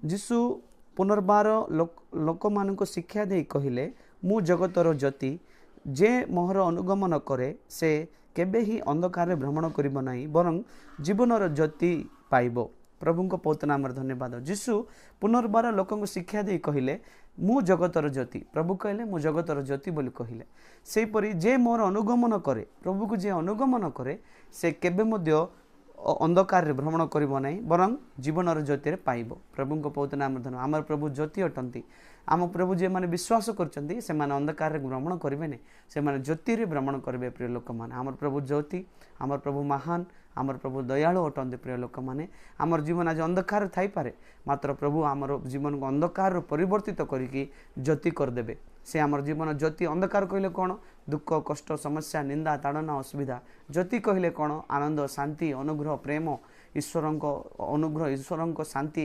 ଯୀଶୁ ପୁନର୍ବାର ଲୋକମାନଙ୍କୁ ଶିକ୍ଷା ଦେଇ କହିଲେ, ମୁଁ ଜଗତର ଜ୍ୟୋତି, ଯେ ମୋହର ଅନୁଗମନ କରେ ସେ କେବେ ହିଁ ଅନ୍ଧକାରରେ ଭ୍ରମଣ କରିବ ନାହିଁ, ବରଂ ଜୀବନର ଜ୍ୟୋତି ପାଇବ। ପ୍ରଭୁଙ୍କ ପବିତ୍ର ନାମରେ ଧନ୍ୟବାଦ। ଯୀଶୁ ପୁନର୍ବାର ଲୋକଙ୍କୁ ଶିକ୍ଷା ଦେଇ କହିଲେ, ମୁଁ ଜଗତର ଜ୍ୟୋତି। ପ୍ରଭୁ କହିଲେ, ମୁଁ ଜଗତର ଜ୍ୟୋତି ବୋଲି କହିଲେ। ସେହିପରି ଯେ ମୋର ଅନୁଗମନ କରେ, ପ୍ରଭୁକୁ ଯିଏ ଅନୁଗମନ କରେ ସେ କେବେ ମଧ୍ୟ ଅନ୍ଧକାରରେ ଭ୍ରମଣ କରିବ ନାହିଁ, ବରଂ ଜୀବନର ଜ୍ୟୋତିରେ ପାଇବ। ପ୍ରଭୁଙ୍କ ପବିତ୍ର ନାମରେ ଧନ୍ୟବାଦ। ଆମର ପ୍ରଭୁ ଜ୍ୟୋତି ଅଟନ୍ତି। ଆମ ପ୍ରଭୁ ଯେଉଁମାନେ ବିଶ୍ୱାସ କରୁଛନ୍ତି ସେମାନେ ଅନ୍ଧକାରରେ ଭ୍ରମଣ କରିବେନି, ସେମାନେ ଜ୍ୟୋତିରେ ଭ୍ରମଣ କରିବେ। ପ୍ରିୟ ଲୋକମାନେ, ଆମର ପ୍ରଭୁ ଜ୍ୟୋତି, ଆମର ପ୍ରଭୁ ମହାନ, ଆମର ପ୍ରଭୁ ଦୟାଳୁ ଅଟନ୍ତି। ପ୍ରିୟ ଲୋକମାନେ, ଆମର ଜୀବନ ଆଜି ଅନ୍ଧକାର ଥାଇପାରେ, ମାତ୍ର ପ୍ରଭୁ ଆମର ଜୀବନକୁ ଅନ୍ଧକାରରୁ ପରିବର୍ତ୍ତିତ କରିକି ଜ୍ୟୋତି କରିଦେବେ। ସେ ଆମର ଜୀବନ ଜ୍ୟୋତି। ଅନ୍ଧକାର କହିଲେ କ'ଣ? ଦୁଃଖ, କଷ୍ଟ, ସମସ୍ୟା, ନିନ୍ଦା, ତାଡ଼ନା, ଅସୁବିଧା। ଜ୍ୟୋତି କହିଲେ କ'ଣ? ଆନନ୍ଦ, ଶାନ୍ତି, ଅନୁଗ୍ରହ, ପ୍ରେମ, ଈଶ୍ୱରଙ୍କ ଅନୁଗ୍ରହ, ଈଶ୍ୱରଙ୍କ ଶାନ୍ତି